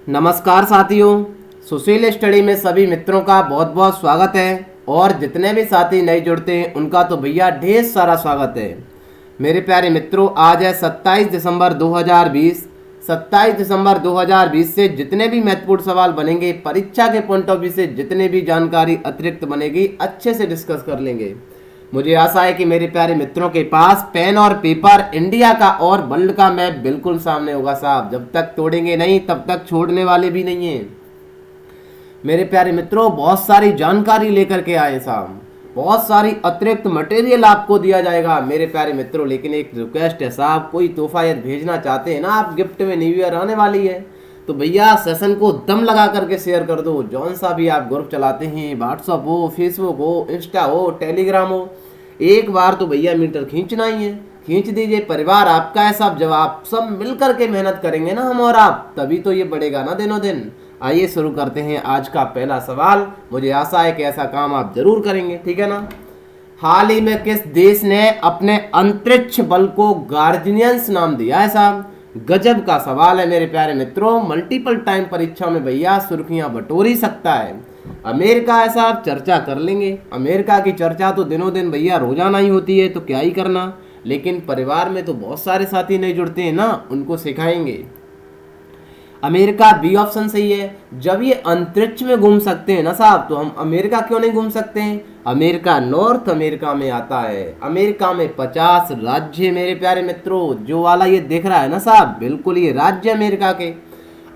नमस्कार साथियों, सुशील स्टडी में सभी मित्रों का बहुत बहुत स्वागत है। और जितने भी साथी नए जुड़ते हैं उनका तो भैया ढेर सारा स्वागत है। मेरे प्यारे मित्रों, आज है 27 दिसंबर 2020। 27 दिसंबर 2020 से जितने भी महत्वपूर्ण सवाल बनेंगे, परीक्षा के पॉइंट ऑफ व्यू से जितने भी जानकारी अतिरिक्त बनेगी, अच्छे से डिस्कस कर लेंगे। मुझे आशा है कि मेरे प्यारे मित्रों के पास पेन और पेपर इंडिया का और वर्ल्ड का मैप बिल्कुल सामने होगा साहब। जब तक तोड़ेंगे नहीं तब तक छोड़ने वाले भी नहीं हैं। मेरे प्यारे मित्रों, बहुत सारी जानकारी लेकर के आए साहब, बहुत सारी अतिरिक्त मटेरियल आपको दिया जाएगा मेरे प्यारे मित्रों। लेकिन एक रिक्वेस्ट है साहब, कोई तोहफा यदि भेजना चाहते हैं ना आप, गिफ्ट में न्यू ईयर आने वाली है, तो भैया सेशन को दम लगा करके शेयर कर दो। जौन सा भी आप ग्रुप चलाते हैं, व्हाट्सअप हो, फेसबुक हो, इंस्टा हो, टेलीग्राम हो, एक बार तो भैया मीटर खींचना ही है, खींच दीजिए। परिवार आपका है साहब, जब आप सब मिल करके मेहनत करेंगे ना, हम और आप, तभी तो ये बढ़ेगा ना दिनों दिन। आइए शुरू करते हैं आज का पहला सवाल। मुझे आशा है कि ऐसा काम आप जरूर करेंगे, ठीक है ना। हाल ही में किस देश ने अपने अंतरिक्ष बल को गार्डियंस नाम दिया है साहब? गजब का सवाल है मेरे प्यारे मित्रों, मल्टीपल टाइम परीक्षा में भैया सुर्खियां बटोर ही सकता है। अमेरिका है साहब, चर्चा कर लेंगे। अमेरिका की चर्चा तो दिनों दिन भैया रोजाना ही होती है, तो क्या ही करना। लेकिन परिवार में तो बहुत सारे साथी नहीं जुड़ते हैं ना, उनको सिखाएंगे। अमेरिका बी ऑप्शन सही है। जब ये अंतरिक्ष में घूम सकते हैं ना साहब, तो हम अमेरिका क्यों नहीं घूम सकते हैं? अमेरिका नॉर्थ अमेरिका में आता है। अमेरिका में 50 राज्य मेरे प्यारे मित्रों, जो वाला ये दिख रहा है ना साहब, बिल्कुल ये राज्य अमेरिका के।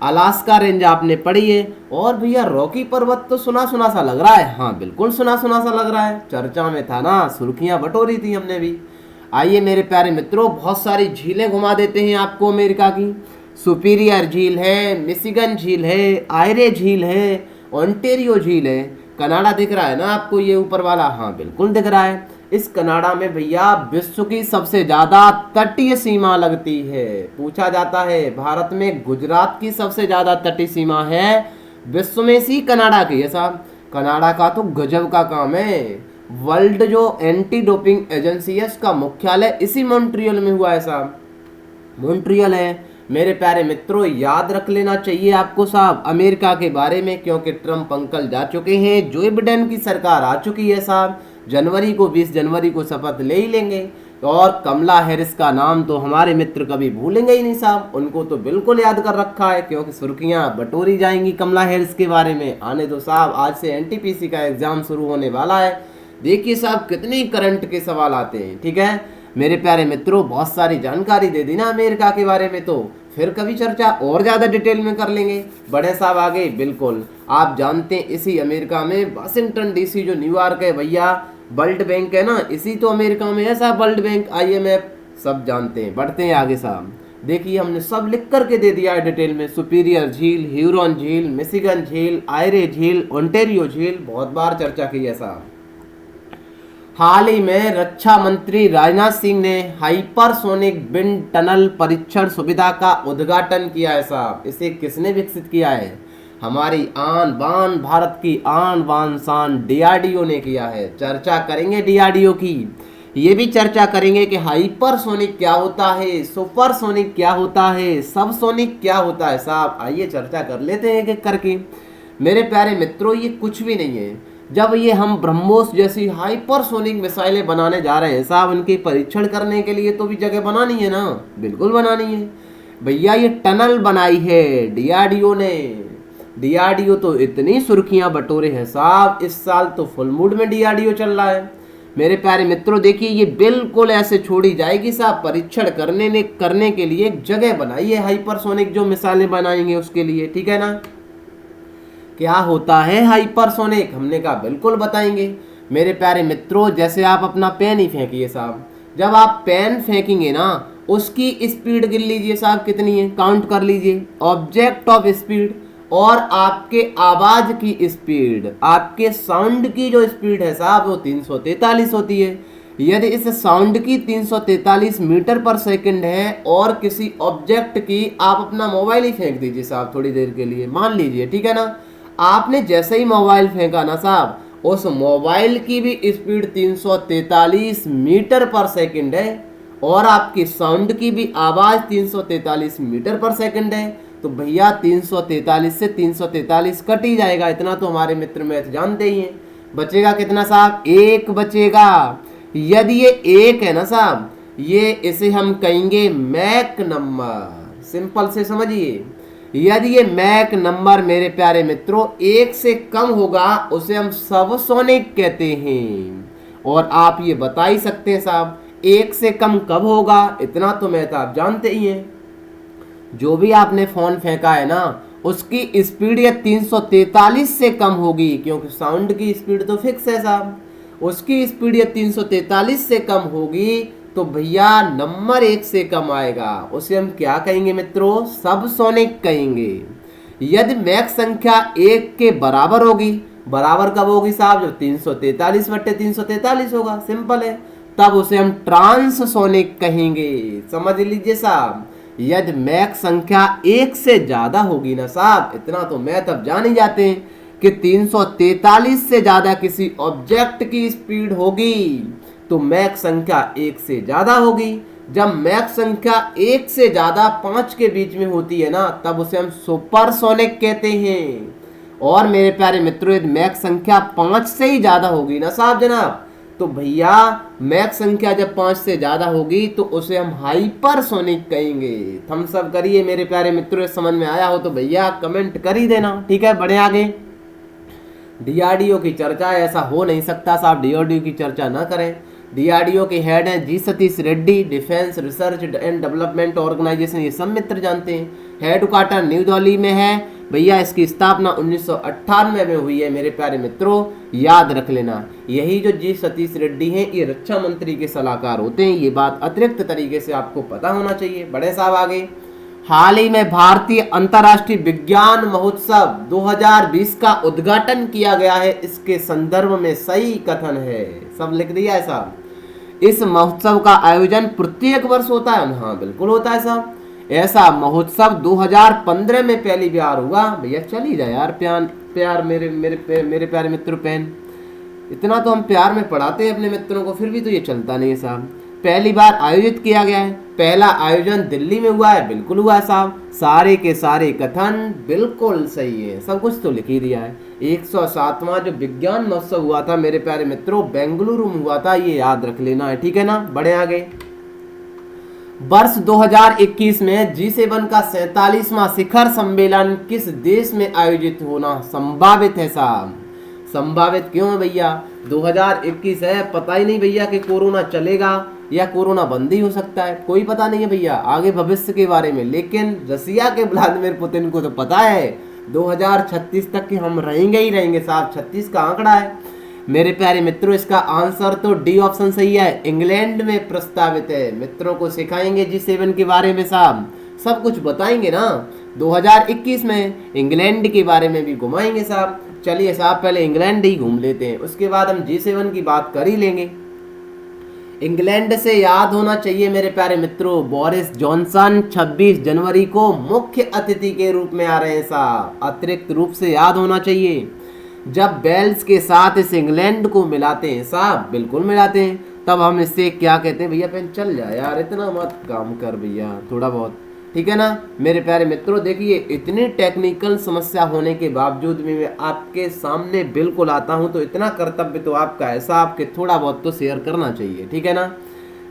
अलास्का रेंज आपने पढ़ी है। और भैया रॉकी पर्वत तो सुना सुना सा लग रहा है। हाँ बिल्कुल सुना सुना सा लग रहा है, चर्चा में था ना, सुर्खियां बटोरी थी हमने भी। आइए मेरे प्यारे मित्रों, बहुत सारी झीलें घुमा देते हैं आपको अमेरिका की। सुपीरियर झील है, मिशिगन झील है, आयरे झील है, ओंटेरियो झील है। कनाडा दिख रहा है ना आपको, ये ऊपर वाला? हाँ बिल्कुल दिख रहा है। इस कनाडा में भैया विश्व की सबसे ज्यादा तटीय सीमा लगती है। पूछा जाता है भारत में गुजरात की सबसे ज्यादा तटीय सीमा है, विश्व में सी कनाडा की है साहब। कनाडा का तो गजब का काम है। वर्ल्ड जो एंटी डोपिंग एजेंसी है, उसका मुख्यालय इसी मॉन्ट्रियल में हुआ है साहब। मॉन्ट्रियल है मेरे प्यारे मित्रों, याद रख लेना चाहिए आपको साहब अमेरिका के बारे में, क्योंकि ट्रम्प अंकल जा चुके हैं, जो बिडेन की सरकार आ चुकी है साहब। जनवरी को 20 जनवरी को शपथ ले ही लेंगे। और कमला हैरिस का नाम तो हमारे मित्र कभी भूलेंगे ही नहीं साहब, उनको तो बिल्कुल याद कर रखा है, क्योंकि सुर्खियां बटोरी जाएंगी कमला हैरिस के बारे में। आने दो साहब, आज से एनटीपीसी का एग्जाम शुरू होने वाला है। देखिए साहब कितने करंट के सवाल आते हैं, ठीक है मेरे प्यारे मित्रों। बहुत सारी जानकारी दे दी ना अमेरिका के बारे में, तो फिर कभी चर्चा और ज़्यादा डिटेल में कर लेंगे। बड़े साहब आगे बिल्कुल आप जानते हैं, इसी अमेरिका में वाशिंगटन डीसी जो न्यूयॉर्क है भैया, वर्ल्ड बैंक है ना, इसी तो अमेरिका में है साहब वर्ल्ड बैंक, IMF, सब जानते हैं। बढ़ते हैं आगे साहब। देखिए हमने सब लिख करके दे दिया है डिटेल में। सुपीरियर झील, ह्यूरॉन झील, मिशिगन झील, आयरे झील, ओंटेरियो झील, बहुत बार चर्चा की है साहब। हाल ही में रक्षा मंत्री राजनाथ सिंह ने हाइपरसोनिक विंड टनल परीक्षण सुविधा का उद्घाटन किया है साहब। इसे किसने विकसित किया है? हमारी आन बान, भारत की आन बान शान DRDO ने किया है। चर्चा करेंगे DRDO की, ये भी चर्चा करेंगे कि हाइपरसोनिक क्या होता है, सुपरसोनिक क्या होता है, सबसोनिक क्या होता है साहब। आइए चर्चा कर लेते हैं एक एक करके। मेरे प्यारे मित्रों, ये कुछ भी नहीं है। जब ये हम ब्रह्मोस जैसी हाइपरसोनिक मिसाइलें बनाने जा रहे हैं साहब, उनके परीक्षण करने के लिए तो भी जगह बनानी है ना, बिल्कुल बनानी है भैया। ये टनल बनाई है DRDO ने। DRDO तो इतनी सुर्खियां बटोरे हैं साहब, इस साल तो फुल मूड में DRDO चल रहा है मेरे प्यारे मित्रों। देखिए ये बिल्कुल ऐसे छोड़ी जाएगी साहब, परीक्षण करने के लिए एक जगह बनाई है हाइपरसोनिक, जो मिसाइलें बनाएंगे उसके लिए, ठीक है ना। क्या होता है हाइपरसोनिक, हमने कहा बिल्कुल बताएंगे मेरे प्यारे मित्रों। जैसे आप अपना पेन ही फेंकिए साहब, जब आप पेन फेंकेंगे ना, उसकी स्पीड गिन लीजिए साहब कितनी है, काउंट कर लीजिए। ऑब्जेक्ट ऑफ स्पीड और आपके आवाज की स्पीड, आपके साउंड की जो स्पीड है साहब, वो 343 होती है। यदि इस साउंड की 343 मीटर पर सेकंड है, और किसी ऑब्जेक्ट की, आप अपना मोबाइल ही फेंक दीजिए साहब थोड़ी देर के लिए, मान लीजिए, ठीक है ना। आपने जैसे ही मोबाइल फेंका ना साहब, उस मोबाइल की भी स्पीड 343 मीटर पर सेकंड है, और आपकी साउंड की भी आवाज़ 343 मीटर पर सेकंड है, तो भैया 343 से 343 कट ही जाएगा। इतना तो हमारे मित्र मैथ जानते ही हैं। बचेगा कितना साहब? एक बचेगा। यदि ये एक है ना साहब, ये इसे हम कहेंगे मैक नंबर। सिंपल से समझिए, यदि ये मैक नंबर मेरे प्यारे मित्रों एक से कम होगा उसे हम सबसोनिक कहते हैं। और आप ये बता ही सकते हैं साहब एक से कम कब होगा? इतना तो मैं तो आप जानते ही हैं। जो भी आपने फोन फेंका है ना उसकी स्पीड ये 343 से कम होगी, क्योंकि साउंड की स्पीड तो फिक्स है साहब। उसकी स्पीड ये 343 से कम होगी तो भैया नंबर एक से कम आएगा, उसे हम क्या कहेंगे मित्रों? सबसोनिक कहेंगे। यदि मैक संख्या एक के बराबर होगी, बराबर कब होगी साहब? जब 343 बट्टे 343 होगा, सिंपल है, तब उसे हम ट्रांससोनिक कहेंगे। समझ लीजिए साहब, यदि मैक संख्या एक से ज्यादा होगी ना साहब, इतना तो मैथ अब जान ही जाते हैं कि 343 से ज्यादा किसी ऑब्जेक्ट की स्पीड होगी तो मैक संख्या एक से ज्यादा होगी। जब मैक संख्या एक से ज्यादा 5 के बीच में होती है ना तब उसे हम सुपरसोनिक कहते हैं। और मेरे प्यारे मित्रों यदि मैक संख्या 5 से ही ज्यादा होगी ना साहब जनाब, तो भैया मैक संख्या जब 5 से ज्यादा होगी तो उसे हम हाइपरसोनिक कहेंगे। थम्स अप करिए मेरे प्यारे मित्रों, समझ में आया हो तो भैया कमेंट कर ही देना, ठीक है। बढ़े आगे। डीआरडीओ की चर्चा, ऐसा हो नहीं सकता साहब डीआरडीओ की चर्चा ना करें। डीआरडीओ के हेड हैं G Satish Reddy, defence research and development organisation, ये सब मित्र जानते हैं। हेड क्वार्टर न्यू दिल्ली में है भैया। इसकी स्थापना 1998 में हुई है मेरे प्यारे मित्रों, याद रख लेना। यही जो जी सतीश रेड्डी हैं ये रक्षा मंत्री के सलाहकार होते हैं, ये बात अतिरिक्त तरीके से आपको पता होना चाहिए। बड़े साहब आगे। हाल ही में भारतीय अंतर्राष्ट्रीय विज्ञान महोत्सव 2020 का उद्घाटन किया गया है। इसके संदर्भ में सही कथन है, सब लिख दिया है साहब। इस महोत्सव का आयोजन प्रत्येक वर्ष होता है। हाँ बिल्कुल होता है साहब। ऐसा महोत्सव 2015 में पहली बार हुआ। भैया चल ही जाए यार प्यार मेरे प्यारे मित्रों, पेन इतना तो हम प्यार में पढ़ाते हैं अपने मित्रों को, फिर भी तो ये चलता नहीं है साहब। पहली बार आयोजित किया गया है। पहला आयोजन दिल्ली में हुआ है, बिल्कुल हुआ है साहब। सारे के सारे कथन बिल्कुल सही है, सब कुछ तो लिख ही दिया है। 107वां जो विज्ञान महोत्सव हुआ था मेरे प्यारे मित्रों बेंगलुरु में हुआ था, ये याद रख लेना है, ठीक है ना। बढ़े आगे। वर्ष 2021 में G7 का 47वां शिखर सम्मेलन किस देश में आयोजित होना संभावित है साहब? संभावित क्यों है भैया? 2021 है, पता ही नहीं भैया कि कोरोना चलेगा या कोरोना बंद ही हो सकता है, कोई पता नहीं है भैया आगे भविष्य के बारे में। लेकिन रसिया के व्लादिमीर पुतिन को तो पता है 2036 तक कि हम रहेंगे ही रहेंगे साहब। 36 का आंकड़ा है मेरे प्यारे मित्रों। इसका आंसर तो डी ऑप्शन सही है, इंग्लैंड में प्रस्तावित है। मित्रों को सिखाएंगे G7 के बारे में साहब, सब कुछ बताएंगे ना। 2021 में इंग्लैंड के बारे में भी घुमाएंगे साहब। चलिए साहब पहले इंग्लैंड ही घूम लेते हैं, उसके बाद हम G7 की बात कर ही लेंगे। इंग्लैंड से याद होना चाहिए मेरे प्यारे मित्रों, बोरिस जॉनसन 26 जनवरी को मुख्य अतिथि के रूप में आ रहे हैं साहब। अतिरिक्त रूप से याद होना चाहिए। जब वेल्स के साथ इस इंग्लैंड को मिलाते हैं साहब, बिल्कुल मिलाते हैं, तब हम इससे क्या कहते हैं भैया? पेन चल जाए यार, इतना मत काम कर भैया, थोड़ा बहुत, ठीक है ना मेरे प्यारे मित्रों। देखिए इतनी टेक्निकल समस्या होने के बावजूद भी मैं आपके सामने बिल्कुल आता हूं, तो इतना कर्तव्य तो आपका है साहब कि थोड़ा बहुत तो शेयर करना चाहिए, ठीक है ना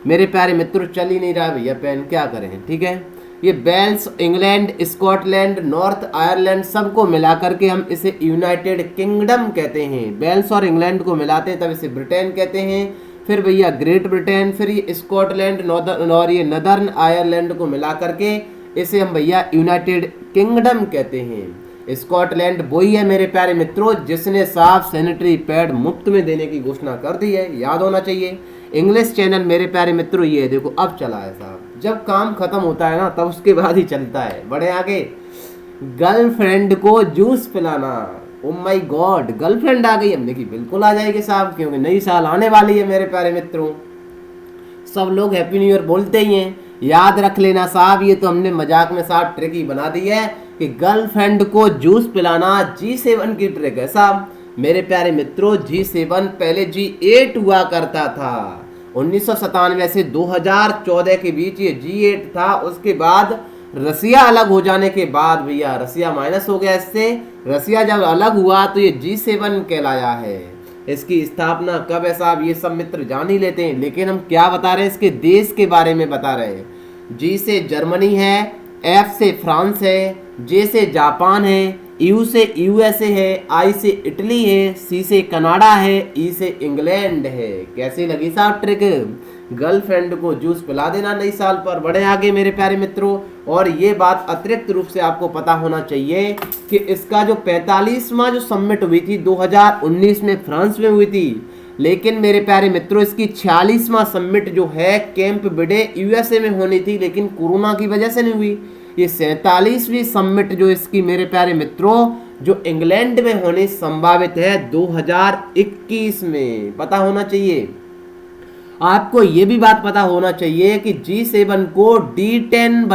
मेरे प्यारे मित्रों। चल ही नहीं रहा भैया पेन, क्या करें, ठीक है। ये Wales, England, Scotland, North Ireland सबको मिला करके हम इसे यूनाइटेड किंगडम कहते हैं। वेल्स और इंग्लैंड को मिलाते हैं तब इसे ब्रिटेन कहते हैं। फिर भैया ग्रेट ब्रिटेन, फिर ये स्कॉटलैंड और ये नदर्न आयरलैंड को मिला करके इसे हम भैया यूनाइटेड किंगडम कहते हैं। स्कॉटलैंड वही है मेरे प्यारे मित्रों जिसने साफ सैनिटरी पैड मुफ्त में देने की घोषणा कर दी है, याद होना चाहिए। इंग्लिश चैनल मेरे प्यारे मित्रों ये देखो अब चला है साहब, जब काम खत्म होता है ना तब उसके बाद ही चलता है। बड़े आगे। गर्लफ्रेंड को जूस पिलाना, ओ माय गॉड, गर्लफ्रेंड आ गई। हमने की बिल्कुल आ जाएगी साहब, क्योंकि नई साल आने वाली है मेरे प्यारे मित्रों। सब लोग हैप्पी न्यू ईयर बोलते ही हैं, याद रख लेना साहब। ये तो हमने मजाक में साहब ट्रिक ही बना दी है कि गर्लफ्रेंड को जूस पिलाना G7 की ट्रिक है साहब। मेरे प्यारे मित्रों G7 पहले G8 हुआ करता था 1997 से 2014 के बीच ये G8 था। उसके बाद रसिया अलग हो जाने के बाद भैया रसिया माइनस हो गया इससे। रसिया जब अलग हुआ तो ये G7 कहलाया है। इसकी स्थापना कब है साहब, ये सब मित्र जान ही लेते हैं, लेकिन हम क्या बता रहे हैं, इसके देश के बारे में बता रहे हैं। G से जर्मनी है, F से फ्रांस है, J से जापान है, U से USA है, I से इटली है, C से कनाडा है, E से इंग्लैंड है। कैसी लगी साहब ट्रिक? गर्लफ्रेंड को जूस पिला देना नई साल पर। बढ़े आगे मेरे प्यारे मित्रों, और ये बात अतिरिक्त रूप से आपको पता होना चाहिए कि इसका जो 45वां जो समिट हुई थी 2019 में फ्रांस में हुई थी, लेकिन मेरे प्यारे मित्रों इसकी 46वां समिट जो है कैंप बिडे USA में होनी थी, लेकिन कोरोना की वजह से नहीं हुई। ये 47वीं समिट जो इसकी मेरे प्यारे मित्रों जो इंग्लैंड में होनी संभावित है 2021 में। पता होना चाहिए आपको, ये भी बात पता होना चाहिए कि G7 को D10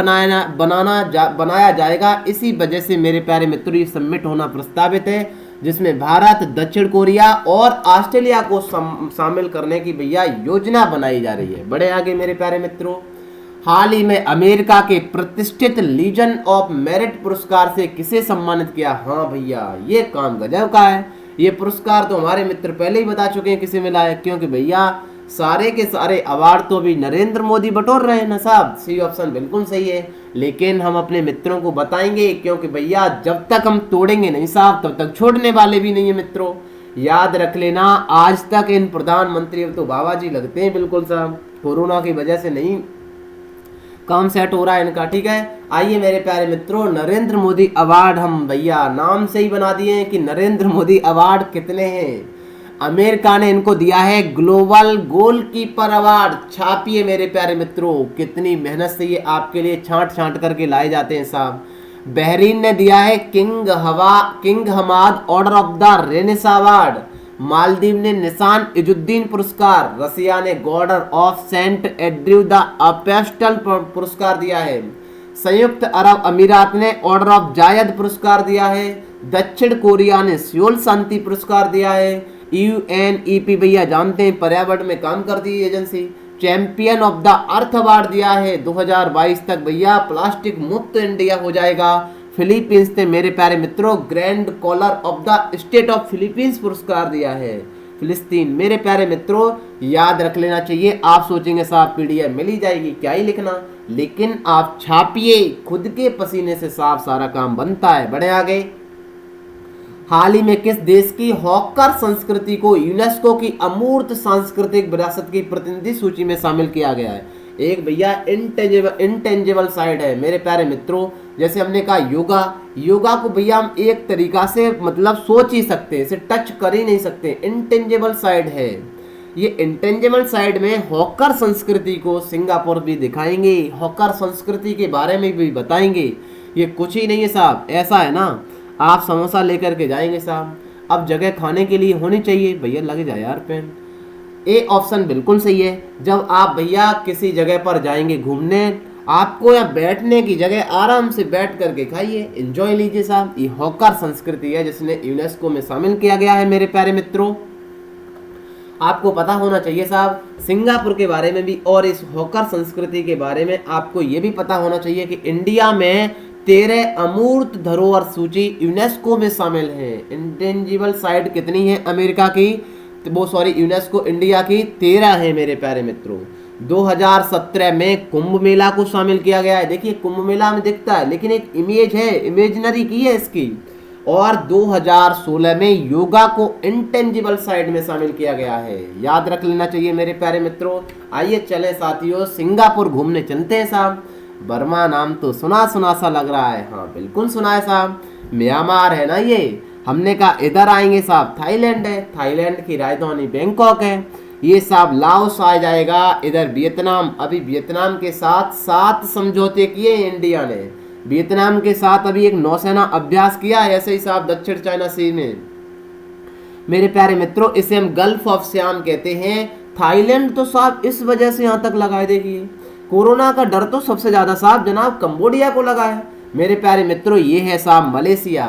बनाया जाएगा। इसी वजह से मेरे प्यारे मित्रों ये समिट होना प्रस्तावित है, जिसमें भारत, दक्षिण कोरिया और ऑस्ट्रेलिया को शामिल करने की भैया योजना बनाई जा रही है। बड़े आगे मेरे प्यारे मित्रों, हाल ही में अमेरिका के प्रतिष्ठित लीजन ऑफ मेरिट पुरस्कार से किसे सम्मानित किया? हाँ भैया ये काम गजब का है। ये पुरस्कार तो हमारे मित्र पहले ही बता चुके हैं किसे मिला है, क्योंकि भैया सारे के सारे अवार्ड तो अभी नरेंद्र मोदी बटोर रहे हैं ना साहब। सी ऑप्शन बिल्कुल सही है, लेकिन हम अपने मित्रों को बताएंगे, क्योंकि भैया जब तक हम तोड़ेंगे नहीं साहब तब तक छोड़ने वाले भी नहीं है मित्रों। याद रख लेना, आज तक इन प्रधानमंत्री तो बाबा जी लगते हैं बिल्कुल साहब, कोरोना की वजह से नहीं काम सेट हो रहा है इनका। ठीक है, आइए मेरे प्यारे मित्रों, नरेंद्र मोदी अवार्ड हम भैया नाम से ही बना दिए हैं कि नरेंद्र मोदी अवार्ड कितने हैं। अमेरिका ने इनको दिया है ग्लोबल गोलकीपर अवार्ड। छापिए मेरे प्यारे मित्रों, कितनी मेहनत से ये आपके लिए छांट छांट करके लाए जाते हैं साहब। बहरीन ने दिया है King Hamad Order of the Renaissance award. Maldives ने निशान इजुद्दीन पुरस्कार। रसिया ने Order of Saint Andrew the Apostle पुरस्कार दिया है। संयुक्त अरब अमीरात ने ऑर्डर ऑफ जायद पुरस्कार दिया है। दक्षिण कोरिया ने सियोल शांति पुरस्कार दिया है। UNEP भैया जानते हैं पर्यावरण में काम करती है agency. Champion of the earth award दिया है। 2022 तक भैया प्लास्टिक मुक्त इंडिया हो जाएगा। फिलीपींस ने मेरे प्यारे मित्रों Grand Collar of the State of Philippines पुरस्कार दिया है। फिलिस्तीन मेरे प्यारे मित्रों याद रख लेना चाहिए। आप सोचेंगे साहब PDF मिल ही जाएगी, क्या ही लिखना, लेकिन आप छापिए, खुद के पसीने से साफ सारा काम बनता है। बढ़े आगे, हाल ही में किस देश की हॉकर संस्कृति को यूनेस्को की अमूर्त सांस्कृतिक विरासत की प्रतिनिधि सूची में शामिल किया गया है? एक भैया इंटेंजिबल साइड है मेरे प्यारे मित्रों। जैसे हमने कहा योगा को भैया हम एक तरीका से मतलब सोच ही सकते हैं, इसे टच कर ही नहीं सकते। इंटेंजिबल साइड है ये। इंटेंजिबल साइड में हॉकर संस्कृति को सिंगापुर भी दिखाएंगे, हॉकर संस्कृति के बारे में भी बताएंगे। ये कुछ ही नहीं है साहब, ऐसा है ना आप समोसा लेकर के जाएंगे साहब, अब जगह खाने के लिए होनी चाहिए। भैया लगे जाए यार पेन। ए ऑप्शन बिल्कुल सही है। जब आप भैया किसी जगह पर जाएंगे घूमने, आपको यहाँ बैठने की जगह आराम से बैठ करके खाइए, एंजॉय लीजिए साहब। ये हॉकर संस्कृति है जिसने यूनेस्को में शामिल किया गया है मेरे प्यारे मित्रों। आपको पता होना चाहिए साहब सिंगापुर के बारे में भी, और इस हॉकर संस्कृति के बारे में आपको ये भी पता होना चाहिए कि इंडिया में 13 अमूर्त धरोहर सूची यूनेस्को में शामिल है। इंटेंजिबल साइड कितनी है अमेरिका की, यूनेस्को इंडिया की 13 है मेरे प्यारे मित्रों। 2017 में कुंभ मेला को शामिल किया गया है। देखिए कुंभ मेला में दिखता है, लेकिन एक इमेज है, इमेजिनरी की है इसकी। और 2016 में योगा को इंटेंजिबल साइड में शामिल किया गया है। याद रख लेना चाहिए मेरे प्यारे मित्रों। आइए चले साथियों सिंगापुर घूमने चलते हैं साहब। बर्मा नाम तो सुना सुना सा लग रहा है, हाँ बिल्कुल सुना है साहब। म्यांमार है ना ये, हमने कहा इधर आएंगे साहब थाईलैंड है, थाईलैंड की राजधानी बैंकॉक है। ये साहब लाओस आ जाएगा, इधर वियतनाम। अभी वियतनाम के साथ 7 समझौते किए इंडिया ने। वियतनाम के साथ अभी एक नौसेना अभ्यास किया है, ऐसे ही साहब दक्षिण चाइना सी में। मेरे प्यारे मित्रों इसे हम गल्फ ऑफ सियाम कहते हैं। थाईलैंड तो साहब इस वजह से यहाँ तक लगाए, देखिए कोरोना का डर तो सबसे ज्यादा साहब जनाब कंबोडिया को लगा है। मेरे प्यारे मित्रों ये है साहब मलेशिया।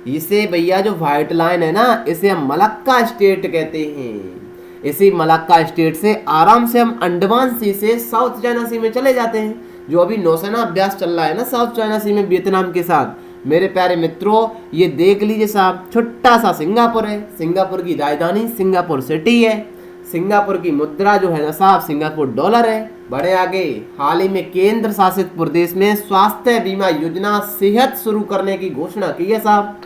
इसे भैया जो व्हाइट लाइन है ना, इसे हम मलक्का स्टेट कहते हैं। इसी मलाक्का स्टेट से आराम से हम अंडमान सी से साउथ चाइना सी में चले जाते हैं। जो अभी नौसेना अभ्यास चल रहा है ना साउथ चाइना सी में वियतनाम के साथ, मेरे प्यारे मित्रों ये देख लीजिए साहब, छोटा सा सिंगापुर है, सिंगापुर की राजधानी सिंगापुर सिटी है, सिंगापुर की मुद्रा जो है ना साहब सिंगापुर डॉलर है। बड़े आगे, हाल ही में केंद्र शासित प्रदेश में स्वास्थ्य बीमा योजना सेहत शुरू करने की घोषणा की है साहब।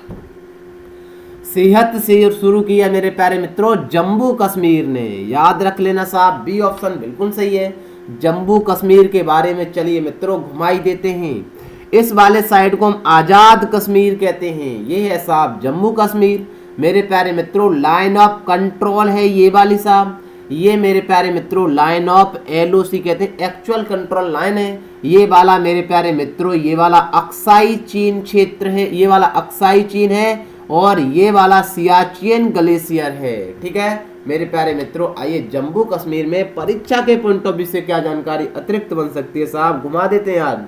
सेहत से शुरू किया मेरे प्यारे मित्रों जम्मू कश्मीर ने, याद रख लेना साहब, बी ऑप्शन बिल्कुल सही है। जम्मू कश्मीर के बारे में चलिए मित्रों घुमाई देते हैं। इस वाले साइड को हम आजाद कश्मीर कहते हैं, ये है साहब जम्मू कश्मीर। मेरे प्यारे मित्रों लाइन ऑफ कंट्रोल है ये वाली साहब, ये मेरे प्यारे मित्रों लाइन ऑफ LOC कहते हैं, एक्चुअल कंट्रोल लाइन है। ये वाला मेरे प्यारे मित्रों ये वाला अक्साई चीन क्षेत्र है, ये वाला अक्साई चीन है, और ये वाला सियाचिन ग्लेशियर है। ठीक है मेरे प्यारे मित्रों, आइए जम्मू कश्मीर में परीक्षा के पॉइंट ऑफ व्यू से क्या जानकारी अतिरिक्त बन सकती है साहब, घुमा देते हैं यार।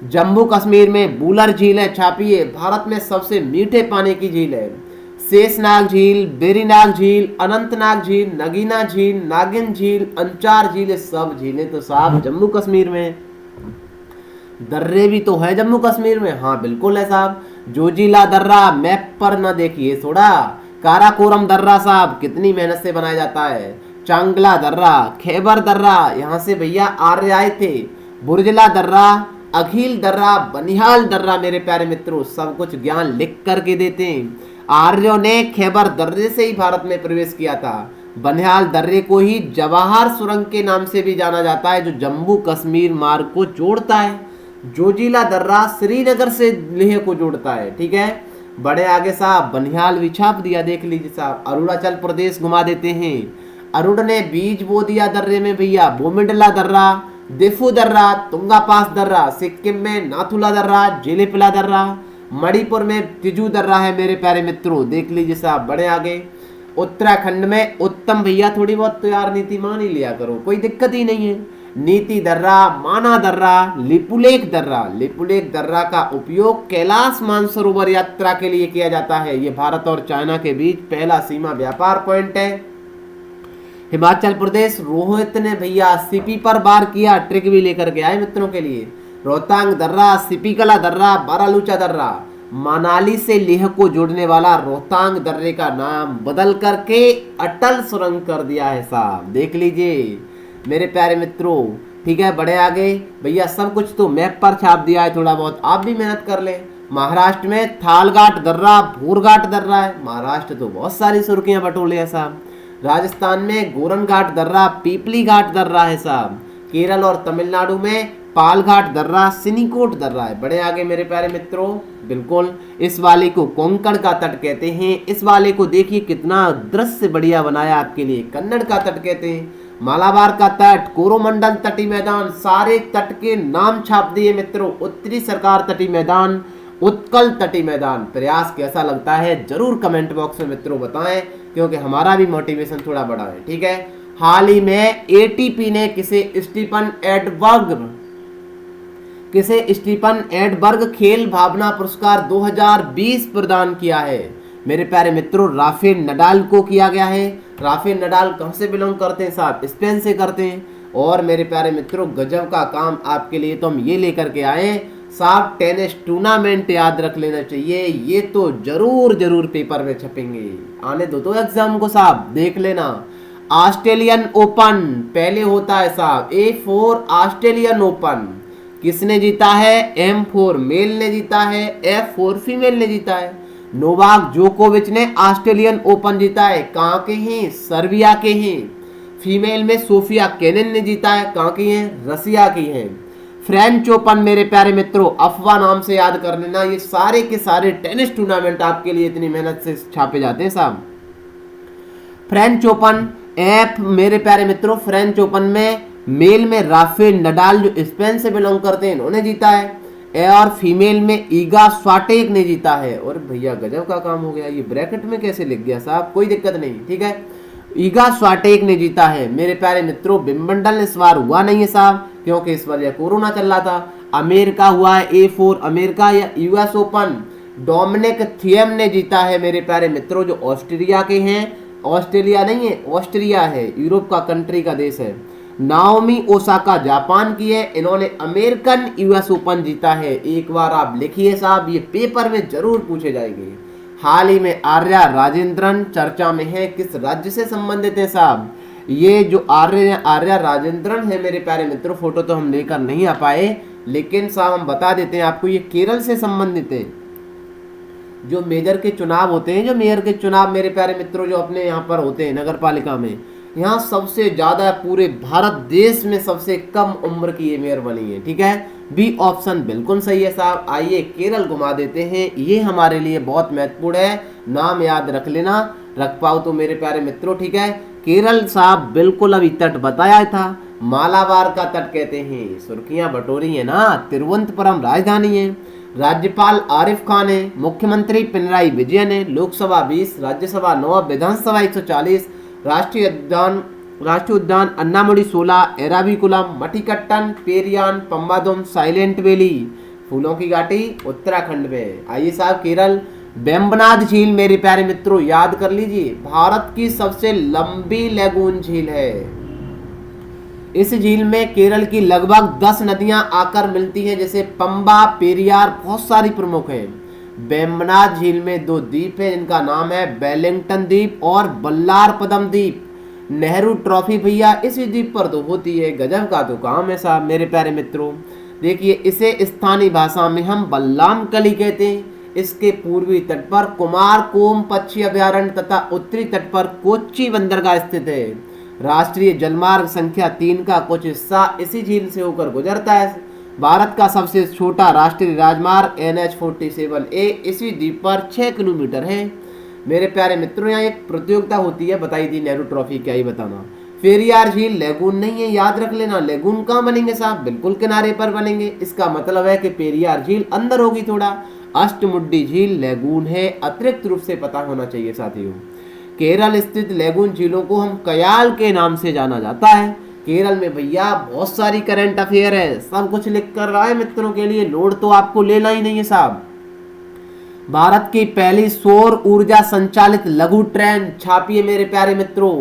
जम्मू कश्मीर में बूलर झील है, छापिए, भारत में सबसे मीठे पानी की झील है। शेषनाग झील, बेरीनाग झील, अनंतनाग झील, नगीना झील, नागिन झील, अंचार झील, ये सब झीलें तो साहब जम्मू कश्मीर में। दर्रे भी तो है जम्मू कश्मीर में, हाँ बिल्कुल है साहब। जोजिला दर्रा मैप पर न देखिए थोड़ा, काराकोरम दर्रा साहब कितनी मेहनत से बनाया जाता है। चांगला दर्रा, खैबर दर्रा, यहाँ से भैया आर्य आए थे। बुर्जला दर्रा, अखिल दर्रा, बनिहाल दर्रा, मेरे प्यारे मित्रों सब कुछ ज्ञान लिख करके देते हैं। आर्यों ने खैबर दर्रे से ही भारत में प्रवेश किया था। बनिहाल दर्रे को ही जवाहर सुरंग के नाम से भी जाना जाता है, जो जम्मू कश्मीर मार्ग को जोड़ता है। जोजिला दर्रा श्रीनगर से लेह को जोड़ता है। ठीक है बड़े आगे साहब, बनिहाल भी छाप दिया, देख लीजिए साहब। अरुणाचल प्रदेश घुमा देते हैं, अरुण ने बीज बो दिया दर्रे में भैया। बोमिडला दर्रा, देफू दर्रा, तुंगा पास दर्रा, सिक्किम में नाथुला दर्रा, जेलेपिला दर्रा, मणिपुर में तिजू दर्रा है मेरे प्यारे मित्रों, देख लीजिए साहब। बड़े आगे उत्तराखंड में उत्तम भैया थोड़ी बहुत तो यार नीति मान ही लिया करो, कोई दिक्कत ही नहीं है। नीति दर्रा, माना दर्रा, लिपुलेख दर्रा, लिपुलेख दर्रा का उपयोग कैलाश मानसरोवर यात्रा के लिए किया जाता है। ये भारत और चाइना के बीच पहला सीमा व्यापार पॉइंट है। हिमाचल प्रदेश, रोहित ने भैया सीपी पर बार किया, ट्रिक भी लेकर के आए मित्रों के लिए। रोहतांग दर्रा, सिपीकला दर्रा, बारालूचा दर्रा, मनाली से लेह को जोड़ने वाला रोहतांग दर्रे का नाम बदल करके अटल सुरंग कर दिया है साहब, देख लीजिए मेरे प्यारे मित्रों। ठीक है बड़े आगे भैया, सब कुछ तो मैप पर छाप दिया है, थोड़ा बहुत आप भी मेहनत कर लें। महाराष्ट्र में थालघाट दर्रा, भूरघाट दर्रा है, महाराष्ट्र तो बहुत सारी सुर्खियां बटोले है साहब। राजस्थान में गोरन घाट दर्रा, पीपली घाट दर्रा है साहब। केरल और तमिलनाडु में पालघाट दर्रा, सिनीकोट दर्रा है। बड़े आगे मेरे प्यारे मित्रों, बिल्कुल इस वाले को कोंकण का तट कहते हैं। इस वाले को देखिए कितना दृश्य बढ़िया बनाया आपके लिए, कन्नड़ का तट कहते हैं। मालाबार का तट, कोरोमंडल तटी मैदान, सारे तट के नाम छाप दिए मित्रों। उत्तरी सरकार तटी मैदान, उत्कल तटी मैदान। प्रयास कैसा लगता है जरूर कमेंट बॉक्स में मित्रों बताएं, क्योंकि हमारा भी मोटिवेशन थोड़ा बड़ा है। ठीक है, हाल ही में ATP ने किसे स्टीफन एडबर्ग खेल भावना पुरस्कार 2020 प्रदान किया है। मेरे प्यारे मित्रों, राफेल नडाल को किया गया है। राफेल नडाल कहाँ से बिलोंग करते हैं साहब? स्पेन से करते हैं। और मेरे प्यारे मित्रों, गजब का काम आपके लिए तो हम ये लेकर के आए साहब, टेनिस टूर्नामेंट याद रख लेना चाहिए। ये तो जरूर पेपर में छपेंगे, आने दो तो एग्जाम को साहब, देख लेना। ऑस्ट्रेलियन ओपन पहले होता है साहब, A4 ऑस्ट्रेलियन ओपन किसने जीता है? M4 मेल ने जीता है, F4 फीमेल ने जीता है। नोवाक जोकोविच ने ऑस्ट्रेलियन ओपन जीता है, कहाँ के हैं? सर्बिया के हैं। फीमेल में सोफिया केनिन ने जीता है, कहाँ की हैं? रसिया की हैं। फ्रेंच ओपन मेरे प्यारे मित्रों, अफवाह नाम से याद कर लेना, ये सारे के सारे टेनिस टूर्नामेंट आपके लिए इतनी मेहनत से छापे जाते हैं साहब। फ्रेंच ओपन मेरे प्यारे मित्रों, फ्रेंच ओपन में मेल में राफेल नडाल जो स्पेन से बिलोंग करते हैं इन्होंने जीता है, और फीमेल में ईगा स्वाटेक ने जीता है। और भैया गजब का काम हो गया, ये ब्रैकेट में कैसे लिख गया साहब? कोई दिक्कत नहीं, ठीक है, ईगा स्वाटेक ने जीता है। मेरे प्यारे मित्रों, विंबलडन इस बार हुआ नहीं है साहब, क्योंकि इस बार कोरोना चल रहा था। अमेरिका हुआ है A4 अमेरिका या US ओपन, डोमिनिक थिएम ने जीता है मेरे प्यारे मित्रों, जो ऑस्ट्रिया के हैं। ऑस्ट्रेलिया नहीं है, ऑस्ट्रिया है, यूरोप का कंट्री का देश है। नाओमी ओसाका जापान की है, इन्होंने अमेरिकन यूएस ओपन जीता है। एक बार आप लिखिए साहब, ये पेपर में जरूर पूछे जाएंगे। हाल ही में आर्या राजेंद्रन चर्चा में है, किस राज्य से संबंधित है साहब? ये जो आर्या राजेंद्रन है मेरे प्यारे मित्रों, फोटो तो हम लेकर नहीं आ पाए, लेकिन साहब हम बता देते हैं आपको, ये केरल से संबंधित है। जो मेजर के चुनाव होते हैं, जो मेयर के चुनाव मेरे प्यारे मित्रों जो अपने यहाँ पर होते हैं नगर पालिका में, यहाँ सबसे ज़्यादा पूरे भारत देश में सबसे कम उम्र की ये मेयर बनी है। ठीक है, बी ऑप्शन बिल्कुल सही है साहब। आइए केरल घुमा देते हैं, ये हमारे लिए बहुत महत्वपूर्ण है, नाम याद रख लेना, रख पाओ तो मेरे प्यारे मित्रों। ठीक है, केरल साहब बिल्कुल अभी तट बताया था, मालाबार का तट कहते हैं। सुर्खियां बटोरी है ना, तिरुवनंतपुरम राजधानी है। राज्यपाल आरिफ खान है, मुख्यमंत्री पिनराई विजयन है। लोकसभा 20, राज्यसभा 9, विधानसभा 140। राष्ट्रीय उद्यान अन्नामुडी 16, एराविकुलम, मठिकट्टन, पेरियान, पंबादुम, साइलेंट वैली, फूलों की घाटी उत्तराखंड में। आइए साहब केरल, वेम्बनाड झील मेरे प्यारे मित्रों याद कर लीजिए, भारत की सबसे लंबी लैगून झील है। इस झील में केरल की लगभग 10 नदियां आकर मिलती हैं, जैसे पंबा, पेरियार, बहुत सारी प्रमुख हैं। वेम्बनाड झील में 2 द्वीप हैं जिनका नाम है वेलिंगटन द्वीप और बल्लारपदम द्वीप। नेहरू ट्रॉफी भैया इसी द्वीप पर तो होती है, गजब का तो काम है साहब मेरे प्यारे मित्रों। देखिए इसे स्थानीय भाषा में हम बल्लाम कली कहते हैं। इसके पूर्वी तट पर कुमार कोम पक्षी अभयारण्य तथा उत्तरी तट पर कोच्चि बंदरगाह स्थित है। राष्ट्रीय जलमार्ग संख्या 3 का कुछ हिस्सा इसी झील से होकर गुजरता है। भारत का सबसे छोटा राष्ट्रीय राजमार्ग NH47A इसी द्वीप पर 6 किलोमीटर है। मेरे प्यारे मित्रों यहाँ एक प्रतियोगिता होती है, बताई थी नेहरू ट्रॉफी, क्या ही बताना। पेरियार झील लेगून नहीं है, याद रख लेना। लेगून कहाँ बनेंगे साहब? बिल्कुल किनारे पर बनेंगे। इसका मतलब है कि पेरियार झील अंदर होगी थोड़ा। अष्टमुड्डी झील लेगून है, अतिरिक्त रूप से पता होना चाहिए साथियों। केरल स्थित लेगून झीलों को हम कयाल के नाम से जाना जाता है। केरल में भैया बहुत सारी करंट अफेयर है, सब कुछ लिख कर रहा है मित्रों के लिए, लोड तो आपको लेना ही नहीं है साहब। भारत की पहली सौर ऊर्जा संचालित लघु ट्रेन छापी है मेरे प्यारे मित्रों।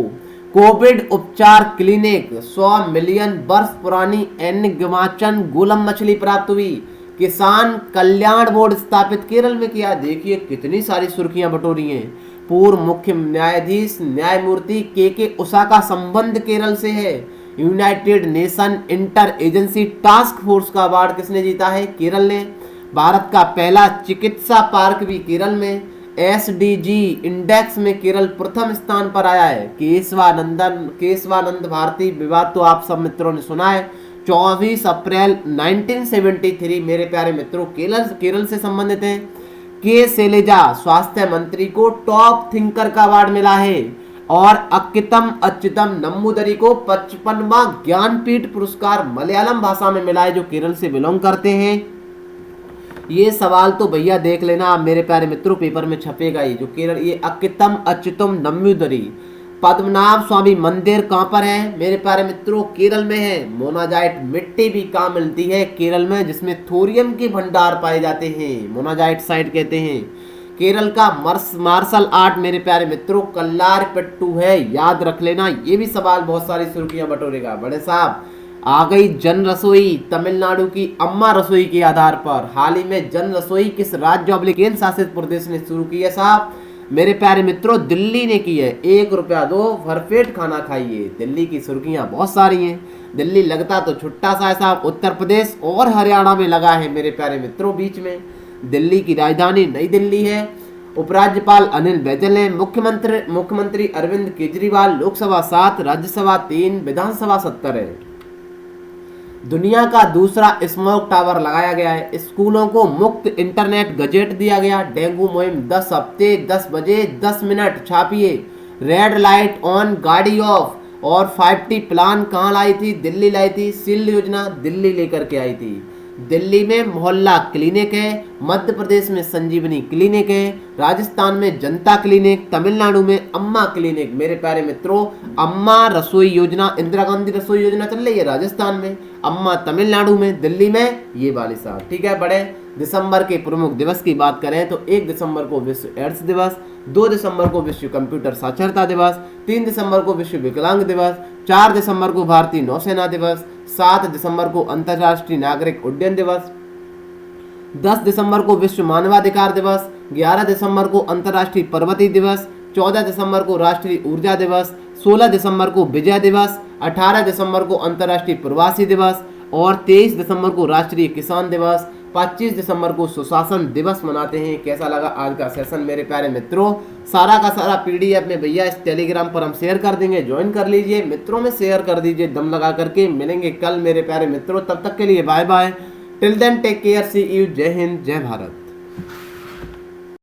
कोविड उपचार क्लिनिक 100 मिलियन वर्ष पुरानी एनगमाचन गोलम मछली प्राप्त हुई। किसान कल्याण बोर्ड स्थापित केरल में किया। देखिए कितनी सारी सुर्खियां बटोरी हैं। पूर्व मुख्य न्यायाधीश न्यायमूर्ति के उषा का संबंध केरल से है। United nation inter agency task force का अवार्ड किसने जीता है? केरल ने। भारत का पहला चिकित्सा पार्क भी केरल में। SDG इंडेक्स में केरल प्रथम स्थान पर आया है। केशवानंद भारती विवाद तो आप सब मित्रों ने सुना है। 24 अप्रैल 1973 मेरे प्यारे मित्रों केरल से संबंधित है। के शैलजा स्वास्थ्य मंत्री को टॉप थिंकर का अवार्ड मिला है। और अच्युतम नम्बूदरी को 55वां ज्ञानपीठ पुरस्कार मलयालम भाषा में मिला है, जो केरल से बिलोंग करते हैं। ये सवाल तो भैया देख लेना आप मेरे प्यारे मित्रों, पेपर में छपेगा ही, जो केरल, ये अच्युतम नम्बूदरी। पद्मनाभ स्वामी मंदिर कहाँ पर है मेरे प्यारे मित्रों? केरल में है। मोनाजाइट मिट्टी भी कहाँ मिलती है? केरल में, जिसमें थोरियम के भंडार पाए जाते हैं, मोनाजाइट साइट कहते हैं। केरल का मार्शल आर्ट मेरे प्यारे मित्रों कल्लारपट्टू है, याद रख लेना। ये भी सवाल बहुत सारी सुर्खियां बटोरेगा। बड़े साहब आ गई जन रसोई, तमिलनाडु की अम्मा रसोई के आधार पर। हाल ही में जन रसोई किस राज्य और केंद्र शासित प्रदेश ने शुरू की है साहब? मेरे प्यारे मित्रों दिल्ली ने की है। 1 रुपया दो भरपेट खाना खाइए। दिल्ली की सुर्खियां बहुत सारी हैं। दिल्ली लगता तो छुट्टा सा है साहब, उत्तर प्रदेश और हरियाणा में लगा है मेरे प्यारे मित्रों बीच में। दिल्ली की राजधानी नई दिल्ली है। उपराज्यपाल अनिल बैजल है। मुख्यमंत्री अरविंद केजरीवाल। लोकसभा 7, राज्यसभा 3, विधानसभा 70 है। दुनिया का दूसरा स्मोक टावर लगाया गया है। स्कूलों को मुफ्त इंटरनेट गजेट दिया गया। डेंगू मुहिम 10 हफ्ते 10 बजे 10 मिनट छापिए। रेड लाइट ऑन गाड़ी ऑफ। और 5T प्लान कहाँ लाई थी? दिल्ली लाई थी। शील्ड योजना दिल्ली लेकर के आई थी। दिल्ली में मोहल्ला क्लिनिक है। मध्य प्रदेश में संजीवनी क्लिनिक है। राजस्थान में जनता क्लिनिक। तमिलनाडु में अम्मा क्लिनिक। मेरे प्यारे मित्रों अम्मा रसोई योजना, इंदिरा गांधी रसोई योजना चल रही है राजस्थान में, अम्मा तमिलनाडु में, दिल्ली में ये वाली साहब। ठीक है। बड़े दिसंबर के प्रमुख दिवस की बात करें तो 1 दिसंबर को विश्व एड्स दिवस, 2 दिसंबर को विश्व कंप्यूटर साक्षरता दिवस, 3 दिसंबर को विश्व विकलांग दिवस, 4 दिसंबर को भारतीय नौसेना दिवस, 7 दिसंबर को अंतर्राष्ट्रीय नागरिक उड्डयन दिवस, 10 दिसंबर को विश्व मानवाधिकार दिवस, 11 दिसंबर को अंतर्राष्ट्रीय पर्वतीय दिवस, 14 दिसंबर को राष्ट्रीय ऊर्जा दिवस, 16 दिसंबर को विजय दिवस, 18 दिसंबर को अंतर्राष्ट्रीय प्रवासी दिवस और 23 दिसंबर को राष्ट्रीय किसान दिवस, 25 दिसंबर को सुशासन दिवस मनाते हैं। कैसा लगा आज का सेशन मेरे प्यारे मित्रों? सारा का सारा पीडीएफ में भैया इस टेलीग्राम पर हम शेयर कर देंगे, ज्वाइन कर लीजिए, मित्रों में शेयर कर दीजिए दम लगा करके। मिलेंगे कल मेरे प्यारे मित्रों, तब तक के लिए bye bye, till then take care, see you, जय हिंद जय भारत।